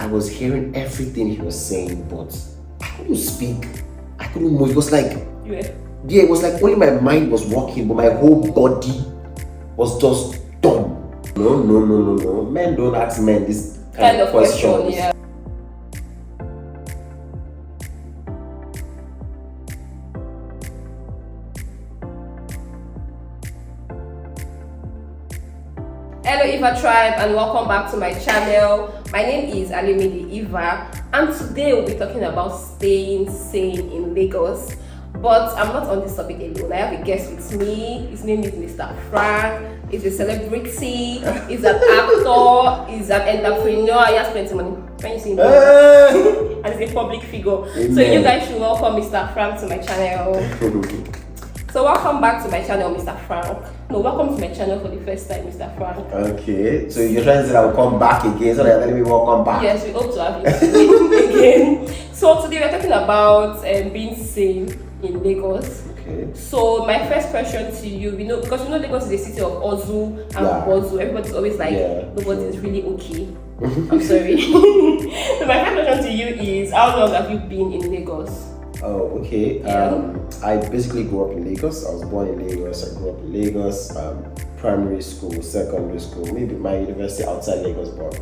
I was hearing everything he was saying, but I couldn't speak. I couldn't move. It was like, it was like only my mind was working, but my whole body was just dumb. No. Men don't ask men this kind of questions. Yeah. Hello Eva tribe and welcome back to my channel. My name is Alimidi Eva and today we'll be talking about staying sane in Lagos. But I'm not on this topic alone. I have a guest with me. His name is Mr. Frank. He's a celebrity, he's an actor, he's an entrepreneur, he has plenty of money. When you see him, and he's a public figure. Amen. So you guys should welcome Mr. Frank to my channel. So welcome back to my channel, Mr. Frank. No, welcome to my channel for the first time, Mr. Frank. Okay, so you're trying to say I will come back again, so that let me welcome back. Yes, we hope to have you again. So today we're talking about being sane in Lagos. Okay. So my first question to you, because Lagos is a city of Ozu and Bozu. Everybody's always like, nobody's really okay. I'm sorry. So my first question to you is, how long have you been in Lagos? Oh, okay. Yeah. I basically grew up in Lagos. I was born in Lagos. I grew up in Lagos. Primary school, secondary school, maybe my university outside Lagos, but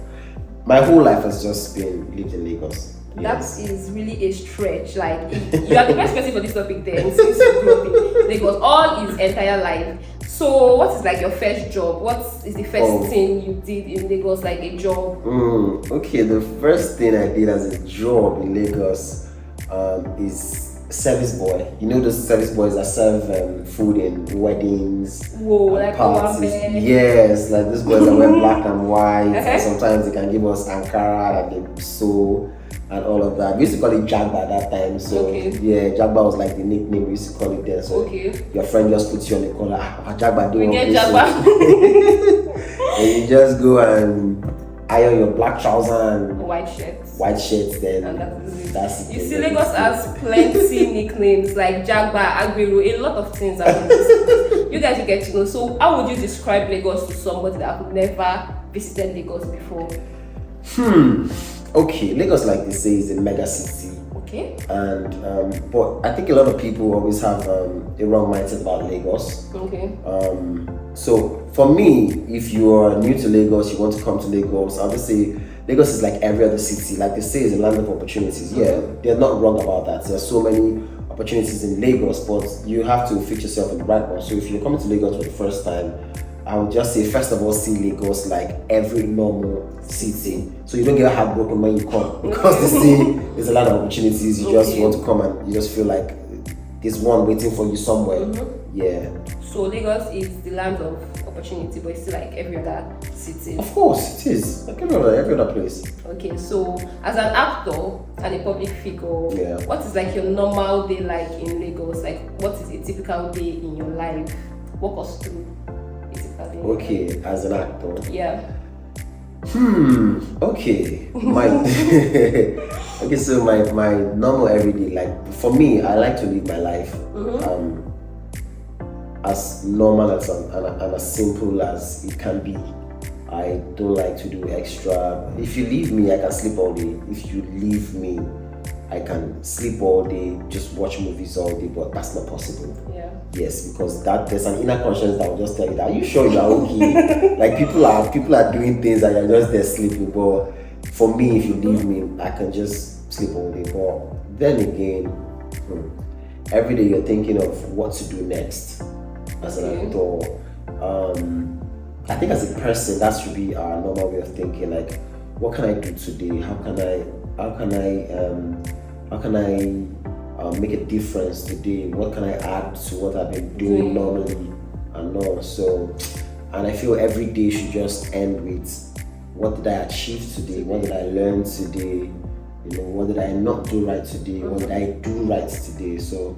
my whole life has just been lived in Lagos. Yes. That is really a stretch. Like, you are the best person for this topic then, since you grew up in Lagos all his entire life. So, what is like your first job? What is the first thing you did in Lagos, like a job? Okay, the first thing I did as a job in Lagos is service boy. You know those service boys that serve food in weddings, like parties. Yes, like those boys that wear black and white. And sometimes they can give us Ankara that they sew and all of that. We used to call it Jagba at that time. So yeah, Jagba was like the nickname we used to call it then. So your friend just puts you on the corner. Jagba, we get Jagba. And you just go and iron your black trousers and white shirts. Then and that's it. You see, Lagos has plenty nicknames like Jagba, Agbiru, a lot of things. You guys will get to know. So, how would you describe Lagos to somebody that have never visited Lagos before? Okay, Lagos, like they say, is a mega city. Okay. And but I think a lot of people always have a wrong mindset about Lagos. Okay. So for me, if you are new to Lagos, you want to come to Lagos, I would say Lagos is like every other city. Like they say, it's a land of opportunities. Yeah, they're not wrong about that. There are so many opportunities in Lagos, but you have to fit yourself in the right one. So if you're coming to Lagos for the first time, I would just say, first of all, see Lagos like every normal city. So you don't get heartbroken when you come, because they say there's a lot of opportunities. You just want to come and you just feel like there's one waiting for you somewhere. Yeah. So Lagos is the land of opportunity, but it's still like every other city. Of course, it is. Like every other place. Okay, so as an actor and a public figure, what is like your normal day like in Lagos? Like, what is a typical day in your life? Walk us through. Okay, as an actor. Yeah. Okay. Okay, so my normal everyday, like for me, I like to live my life as normal and as simple as it can be. I don't like to do extra. If you leave me, I can sleep all day. If you leave me, I can sleep all day, just watch movies all day, but that's not possible. Yeah. Yes, because there's an inner conscience that will just tell you that, are you sure you're okay? Like people are doing things and you're just there sleeping. But for me, if you leave me, I can just sleep all day. But then again, every day you're thinking of what to do next as an actor. I think as a person, that should be our normal way of thinking. Like, what can I do today? How can I make a difference today? What can I add to what I've been doing normally and all? So, and I feel every day should just end with, what did I achieve today? What did I learn today? What did I not do right today? What did I do right today? So,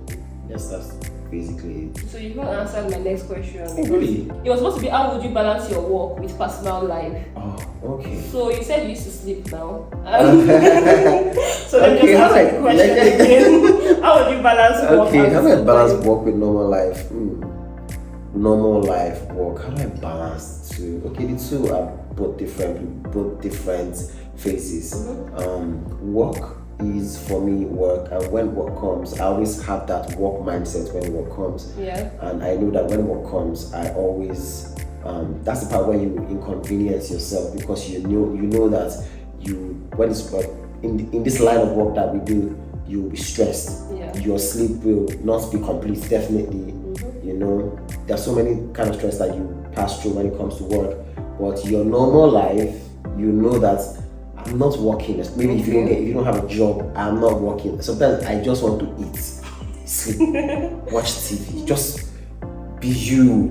yes, that's basically it. So you've not answered my next question. Oh, really? It was supposed to be, how would you balance your work with personal life? Oh, okay. So you said you used to sleep now. So let me just ask the question again. How would you balance work? Okay, how do I balance work with normal life? Normal life, work. How do I balance the two? Okay, the two are both different phases. Work is for me work, and when work comes, I always have that work mindset when work comes. Yeah. And I know that when work comes, I always that's the part where you inconvenience yourself, because you know that when it's work in this line of work that we do, you'll be stressed. Yeah. Your sleep will not be complete, definitely. You know, there's so many kind of stress that you pass through when it comes to work. But your normal life, you know that I'm not working. Maybe if you don't have a job, I'm not working. Sometimes I just want to eat, sleep, watch TV, just be you.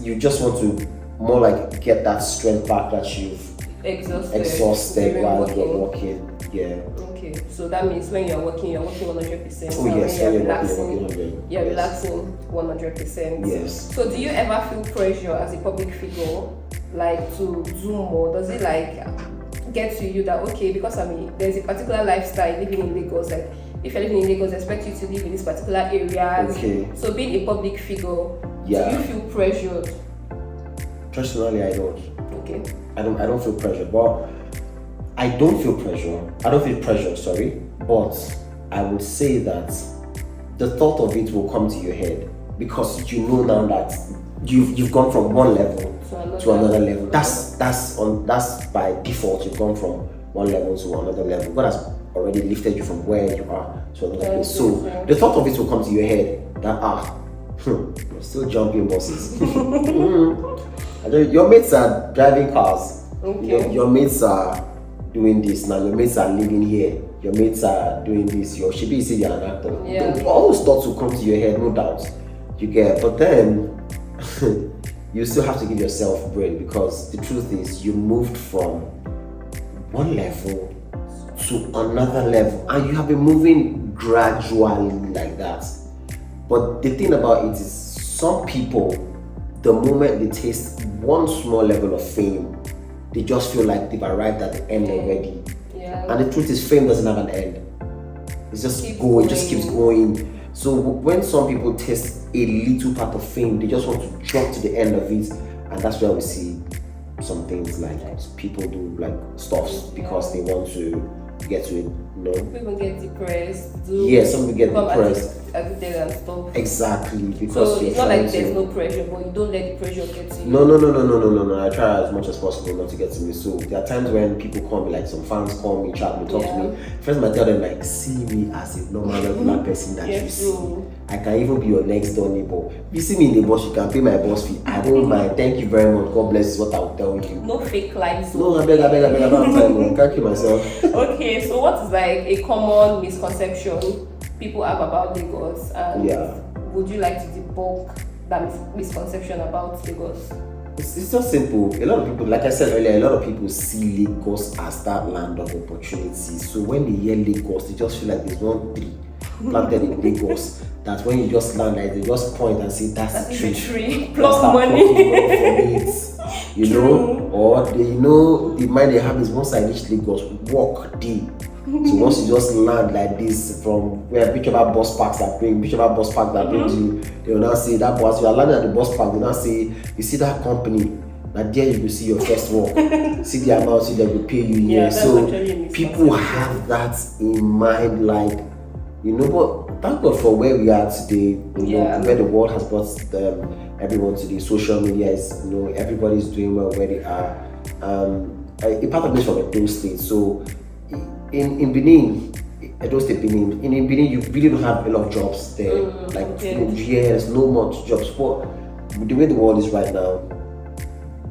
You just want to more like get that strength back that you've exhausted while you're working. Yeah. Okay, so that means when you're working 100%. Oh yes, when you're relaxing, working 100%. you're relaxing 100%. Yes. So do you ever feel pressure as a public figure, like to do more? Does it like get to you that okay, because there's a particular lifestyle living in Lagos, like if you're living in Lagos, they expect you to live in this particular areas. Okay. So being a public figure, yeah. do you feel pressured? Personally, I don't. Okay. I don't feel pressure, but I don't feel pressure, sorry, but I would say that the thought of it will come to your head, because you know now that you've gone from one level to another level. That's by default. You've gone from one level to another level. God has already lifted you from where you are to another place. So the thought of it will come to your head that you're still jumping buses. Your mates are driving cars. Okay. Your mates are doing this now. Your mates are living here. Your mates are doing this. Your Shibi is you're an actor. Yeah. All those thoughts will come to your head, no doubt. You get, but then you still have to give yourself brain, because the truth is you moved from one level to another level, and you have been moving gradually like that. But the thing about it is, some people, the moment they taste one small level of fame, they just feel like they've arrived at the end already. Yeah. And the truth is, fame doesn't have an end. It's just going, it just keeps going. So when some people taste a little part of fame, they just want to jump to the end of it, and that's where we see some things like people do like stuffs because they want to get to it. No. People get depressed. Some people get depressed. Addicted and stuff. Exactly, because so it's not like there's no pressure, but you don't let the pressure get to you. No. I try as much as possible not to get to me. So there are times when people call me, like some fans call me, chat me, talk to me. First, I tell them like, see me as a normal regular person that you see. I can even be your next door neighbor. If you see me in the bus, you can pay my bus fee. I don't mind. Thank you very much. God bless is what I will tell you. No fake lives. No, I beg. I don't have time. I can't kill myself. Okay, so what is like a common misconception people have about Lagos, and would you like to debunk that misconception about Lagos? It's just simple. A lot of people, like I said earlier, a lot of people see Lagos as that land of opportunities. So when they hear Lagos, they just feel like there's one tree planted in Lagos that when you just land, like, they just point and say, that's the tree. Plus money. You know, or the mind they have is once I reach Lagos, walk day. So once you just land like this from whichever bus park that brings you, they will now say that bus, you are landing at the bus park, they will now say, you see that company, now there you will see your first work. See the amount, see they will pay you here. So people have that in mind, like, but thank God for where we are today, where the world has brought everyone today. Social media is, everybody's doing well where they are. A part of this from Edo State, so in Benin, Edo State, Benin, in Benin, you really don't have a lot of jobs there. There's no much jobs. But the way the world is right now,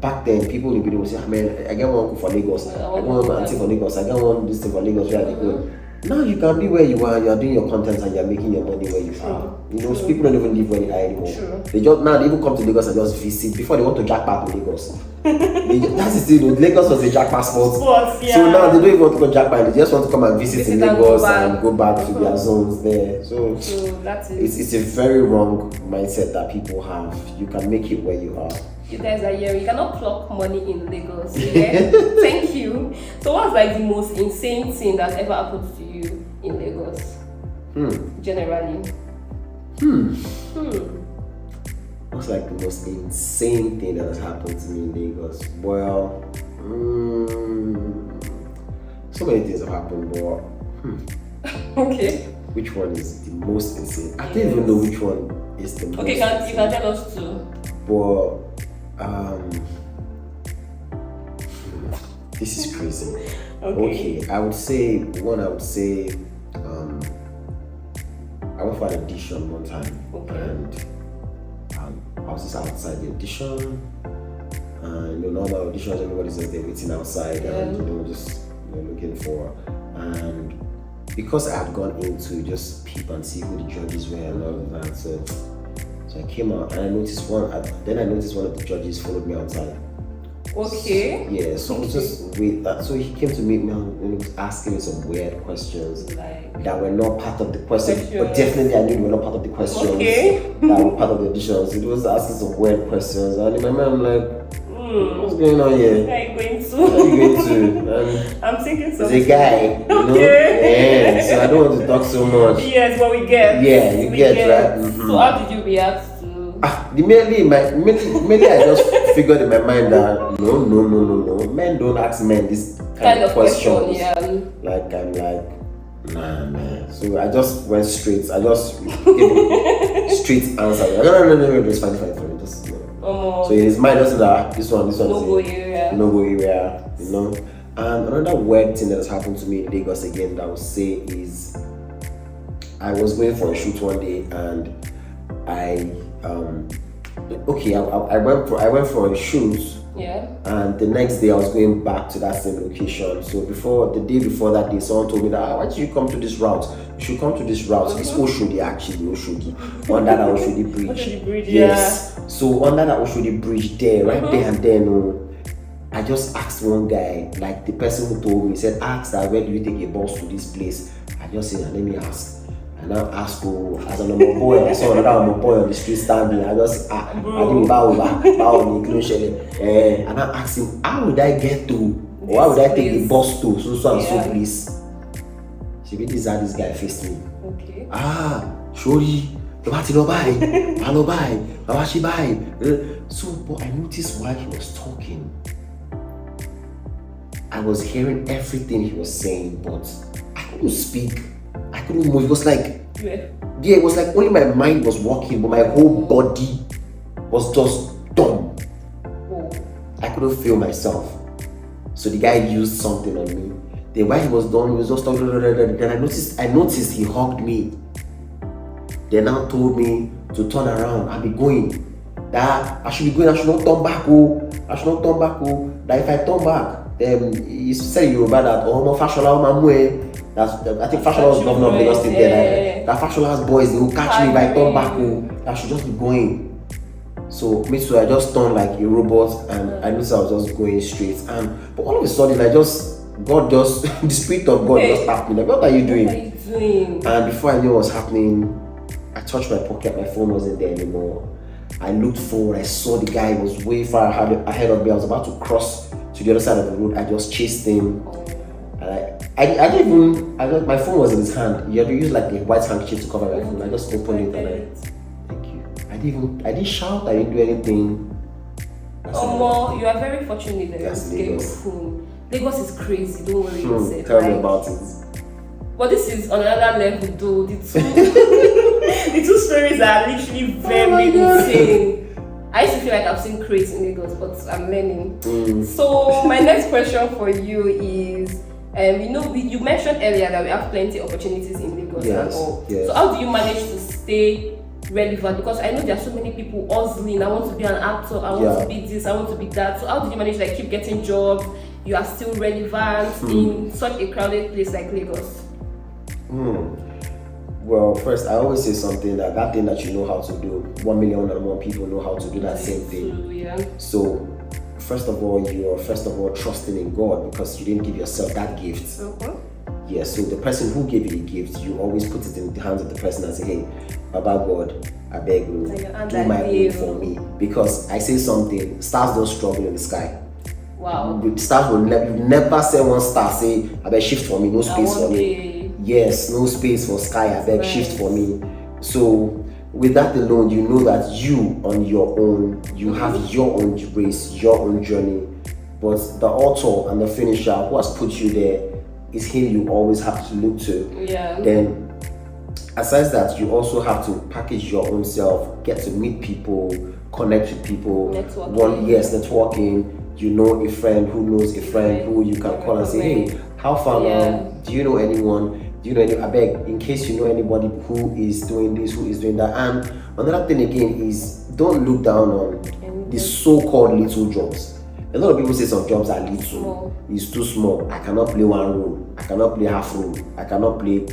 back then, people in Benin would say, I get one for Lagos, I get one auntie for Lagos, I get one this thing for Lagos, where they go. Now you can be where you are, you are doing your content and you're making your money where you are. So people don't even live where they are anymore. They even come to Lagos and just visit before they want to jackpot in Lagos. That's the thing, Lagos was a jackpot spot. So now they don't even want to go jackpot, they just want to come and visit in Lagos and go back to their zones there. So it's a very wrong mindset that people have. You can make it where you are. You guys are here. You cannot clock money in Lagos. Yeah? Thank you. So what's like the most insane thing that ever happened to you in Lagos? Generally. What's like the most insane thing that has happened to me in Lagos? Well, So many things have happened, but Okay. which one is the most insane? I don't even know which one is the most Okay, you can tell us too. But this is crazy. Okay, I would say I went for an audition one time, and I was just outside the audition, and normal auditions, everybody's just there waiting outside, and just looking for, and because I had gone in to just peep and see who the judges were and all of that, so I came out and I noticed one of the judges followed me outside. Okay. Yeah, so I was just so he came to meet me and he was asking me some weird questions that were not part of the questions, but definitely I knew they were not part of the questions that were part of the auditions. He was asking some weird questions, and in my mind I'm like, what's going on here? Where are you going to? Where are you going to? I'm thinking something. He's a guy, Okay. Yeah, so I don't want to talk so much. Yes, what we get. Yeah, you get right. Mm-hmm. So how did you react to? Mainly I just figured in my mind that no, men don't ask men this kind of questions. Yeah. Like I'm like, nah, man. So I just went straight. I just gave straight answer. Like, no, it's fine. Just, so in his mind, doesn't that this one no-go is area. No-go area, And another weird thing that has happened to me in Lagos again that I would say is I was going for a shoot one day, and I went for a shoot. Yeah. And the next day I was going back to that same location. So the day before that day, someone told me that why did you come to this route? You should come to this route. It's Oshodi actually, Oshodi. Under that Oshodi bridge. Oshodi bridge, yes. Yeah. So under that Oshodi bridge there, right there and then I just asked one guy, like the person who told me, said, ask that where do you take a bus to this place? I just said, let me ask. And I asked as a normal boy, I saw another normal boy on the street standing. I just I didn't bow, and I asked him, how would I get to, or how would I take the bus to so and so place? She be this how this guy faced me. Okay. Shori, so but I noticed while he was talking, I was hearing everything he was saying, but I couldn't speak. I couldn't move. It was like, it was like only my mind was working, but my whole body was just dumb. I couldn't feel myself. So the guy used something on me. Then while he was done, he was just talking. Then I noticed he hugged me. They now told me to turn around and be going. That I should be going. I should not turn back. I should not turn back. That if I turn back, then he said in Yoruba that I think Fashola was governor of Lagos State there. That Fashola's boys, they will catch me if I turn back. I should just be going. So me too, I just turned like a robot, and I knew I was just going straight. But all of a sudden, the spirit of God just tapped me. Like, what are you doing? What are you doing? And before I knew what was happening, I touched my pocket. My phone wasn't there anymore. I looked forward. I saw the guy was way far ahead of me. I was about to cross to the other side of the road. I just chased him. And my phone was in his hand. You had to use like a white handkerchief to cover my phone. I just opened it and thank you. I didn't shout, I didn't do anything. You are very fortunate that That's you get phone. Lagos is crazy, don't worry yourself. Tell me about it. But this is on another level though. The two stories are literally very insane. I used to feel like I've seen crazy in Lagos, but I'm learning. So my next question for you is, you mentioned earlier that we have plenty of opportunities in Lagos and all. Yes. So how do you manage to stay relevant? Because I know there are so many people hustling. I want to be an actor. I want to be this. I want to be that. So how do you manage to keep getting jobs? You are still relevant in such a crowded place like Lagos. Well, first, I always say something that thing that you know how to do, 1 million and more people know how to do that same thing. So, first of all, you're trusting in God because you didn't give yourself that gift. Yeah, so the person who gave you the gift, you always put it in the hands of the person and say, hey, Baba God, I beg you, do my will for me. Because I say something, stars don't struggle in the sky. Wow. Stars will never say one star, say, I beg shift for me, no space for me. Yes, no space for sky, I beg shift for me. So with that alone, you know that you on your own, you have your own race, your own journey. But the author and the finisher who has put you there, is him you always have to look to. Yeah. Then aside that, you also have to package your own self, get to meet people, connect with people. Networking. You know a friend who knows a friend who you can call and say, hey, how far now? Do you know anyone? Do you know any? I beg, in case you know anybody who is doing this, who is doing that. And another thing again is, don't look down on the so-called little jobs. A lot of people say some jobs are little. It's too small. I cannot play one room. I cannot play half room. I cannot play.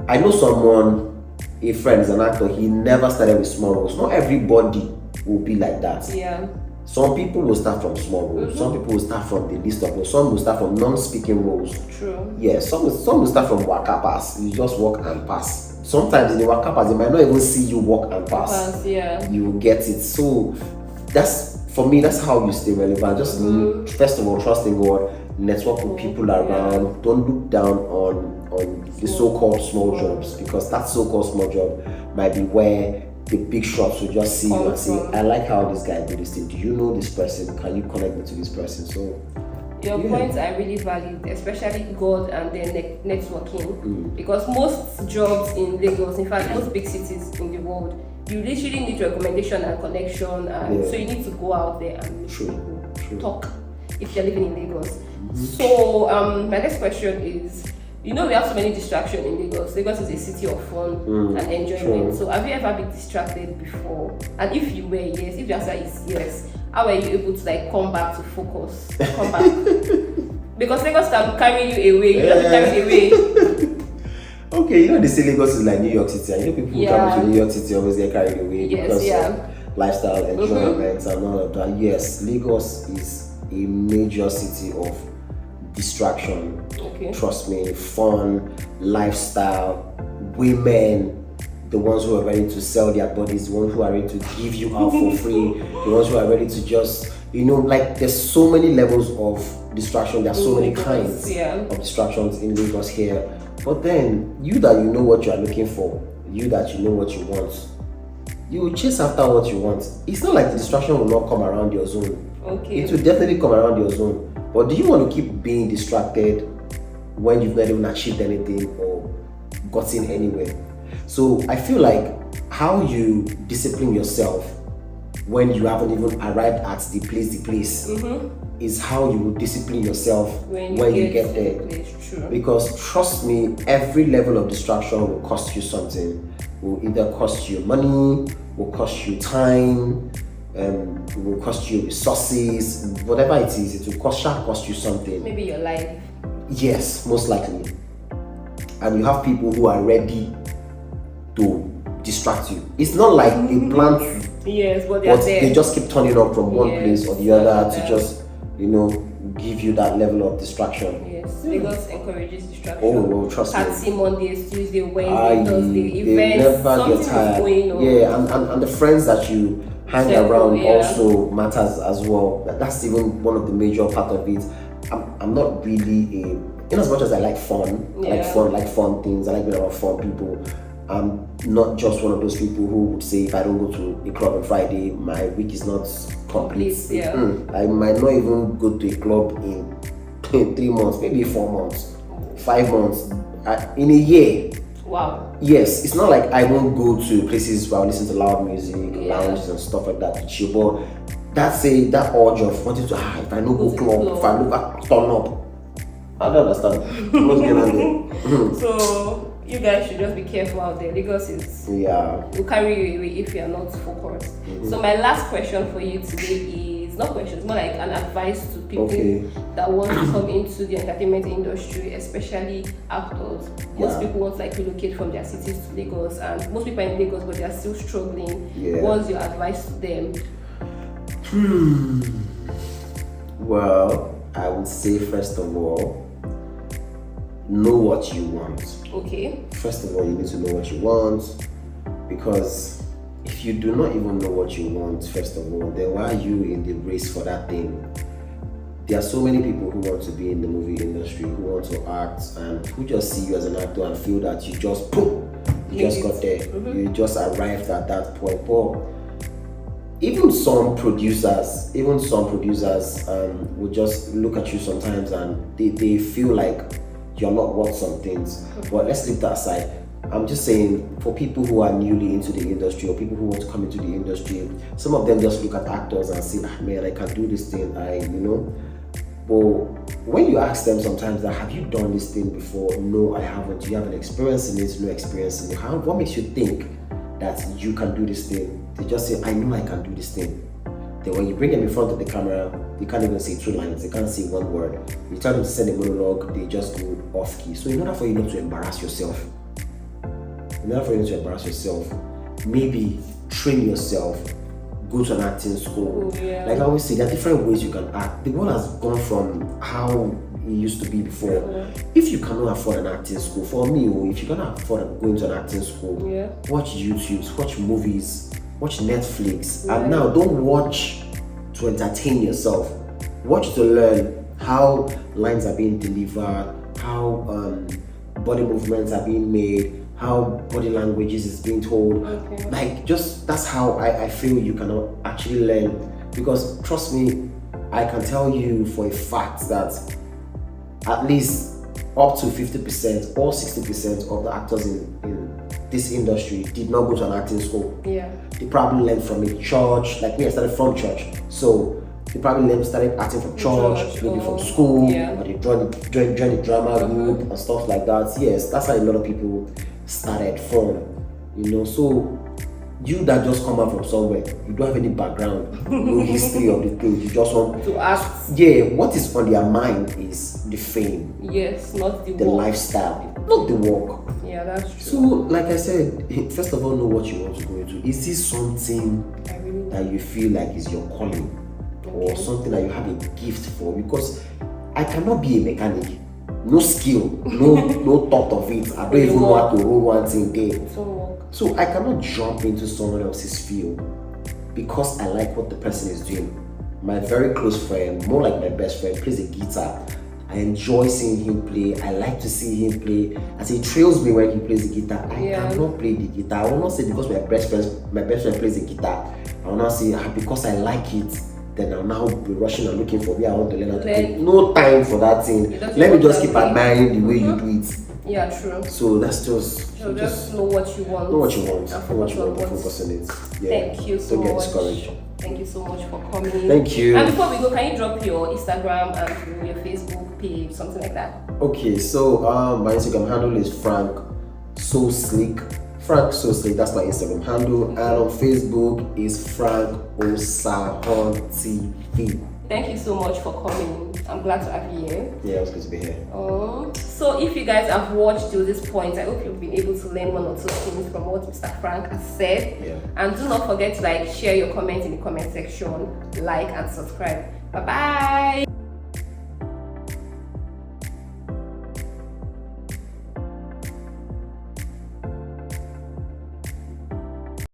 I know someone, a friend is an actor. He never started with small roles. Not everybody will be like that. Yeah. Some people will start from small roles. Some people will start from the list of roles. Some will start from non-speaking roles. True. Yeah. Some will start from waka pass. You just walk and pass. Sometimes in the waka pass, they might not even see you walk and pass. You will get it. So that's, for me, that's how you stay relevant. Just first of all, trust in God, network with people around. Don't look down on the so-called small jobs, because that so-called small job might be where the big shops will just see you and say, I like how this guy did this thing. Do you know this person? Can you connect me to this person? So your points are really valid, especially God and then networking, because most jobs in Lagos, in fact most big cities in the world, you literally need recommendation and connection, and so you need to go out there and meet people, talk if you're living in Lagos. So my next question is, you know, we have so many distractions in Lagos. Lagos is a city of fun and enjoyment. So have you ever been distracted before? And if you were, yes, if the answer is yes, how were you able to like come back to focus? Come back. Because Lagos can carry you away. You don't be carried away. Okay, you know they say Lagos is like New York City, and you know people who come to New York City always get carried away because of lifestyle, enjoyment, and all of that. Yes, Lagos is a major city of distraction. Trust me, fun, lifestyle, women, the ones who are ready to sell their bodies, the ones who are ready to give you out for free, the ones who are ready to just, you know, like there's so many levels of distraction, there's so many kinds of distractions in Lagos here. But then, you that you know what you are looking for, you that you know what you want, you will chase after what you want. It's not like the distraction will not come around your zone. It will definitely come around your zone. But do you want to keep being distracted when you've not even achieved anything or gotten anywhere? So I feel like how you discipline yourself when you haven't even arrived at the place is how you will discipline yourself when you get there. Because trust me, every level of distraction will cost you something. Will either cost you money, will cost you time, it will cost you resources, whatever it is, it will cost you something. Maybe your life. Yes, most likely. And you have people who are ready to distract you. It's not like they plan to. Yes, but they just keep turning up from one place or the other to just, you know, give you that level of distraction. Yes, Lagos encourages distraction. Oh, no, trust me. Party Mondays, Tuesday, Wednesday, Thursday, events. Never get tired. Going on. Yeah, and the friends that you hang around also matters as well. That's even one of the major part of it. I'm not really in as much as I like fun, I like fun things, I like being around fun people. I'm not just one of those people who would say if I don't go to a club on Friday, my week is not complete. I might not even go to a club in 3 months, maybe 4 months, 5 months, in a year. Wow. Yes, it's not like I won't go to places where I listen to loud music, lounges and stuff like that to chill, but that urge of wanting to if I don't go club, if I don't turn up. I don't understand what's going on there. So you guys should just be careful out there. Lagos is will carry you away if you are not focused. So my last question for you today is not questions, more like an advice to people that want to come into the entertainment industry, especially actors. Most people want to like relocate from their cities to Lagos, and most people are in Lagos but they are still struggling. What's your advice to them? Well, I would say first of all, know what you want. First of all, you need to know what you want, because if you do not even know what you want, first of all, then why are you in the race for that thing? There are so many people who want to be in the movie industry, who want to act, and who just see you as an actor and feel that you just got there. You just arrived at that point. But even some producers will just look at you sometimes and they feel like you're not worth some things. But let's leave that aside. I'm just saying, for people who are newly into the industry or people who want to come into the industry, some of them just look at actors and say, man, I can do this thing, But when you ask them sometimes that, have you done this thing before? No, I haven't. Do you have an experience in it? No experience in it. What makes you think that you can do this thing? They just say, I know I can do this thing. Then when you bring them in front of the camera, they can't even say 2 lines. They can't say 1 word. You tell them to send a monologue, they just go off key. So in order for you not to embarrass yourself, maybe train yourself, go to an acting school. Like I always say, there are different ways you can act. The world has gone from how it used to be before. If you cannot afford an acting school, for me, if you cannot afford going to an acting school, watch YouTube, watch movies, watch Netflix. And now don't watch to entertain yourself. Watch to learn how lines are being delivered, how body movements are being made, how body languages is being told. Like, just that's how I feel you can actually learn. Because trust me, I can tell you for a fact that at least up to 50% or 60% of the actors in this industry did not go to an acting school. They probably learned from a church. Like me, I started from church, so they probably started acting from church, maybe from school, or they joined the drama group and stuff like that. Yes, that's how a lot of people started from, So you that just come out from somewhere, you don't have any background, no history of the thing, you just want to act. What is on their mind is the fame. Yes, not the work. Lifestyle, not the work. Yeah, that's true. So, like I said, first of all, know what you want to go into. Is this something that you feel like is your calling, or something that you have a gift for? Because I cannot be a mechanic. No skill, no thought of it. I don't even know how to roll one thing there. So I cannot jump into someone else's field because I like what the person is doing. My very close friend, more like my best friend, plays a guitar. I enjoy seeing him play. I like to see him play. As he trails me when he plays the guitar, I cannot play the guitar. I will not say because my best friend plays the guitar. I will not say because I like it, then I'll now be rushing and looking for me. I want to learn how to play. No time for that thing. Let me just keep admiring the way you do it. Yeah, true. So that's just know what you want. Know what you want. Focus on it. Thank you so much. Don't get discouraged. Thank you so much for coming. Thank you. And before we go, can you drop your Instagram and your Facebook page, something like that? Okay, so my Instagram handle is Frank So Slick. Frank So Slick, that's my Instagram handle. And on Facebook is Frank Osahon TV. Thank you so much for coming. I'm glad to have you here. Yeah, it was good to be here. So if you guys have watched till this point, I hope you've been able to learn 1 or 2 things from what Mr. Frank has said. And do not forget to share your comments in the comment section, like and subscribe. Bye bye.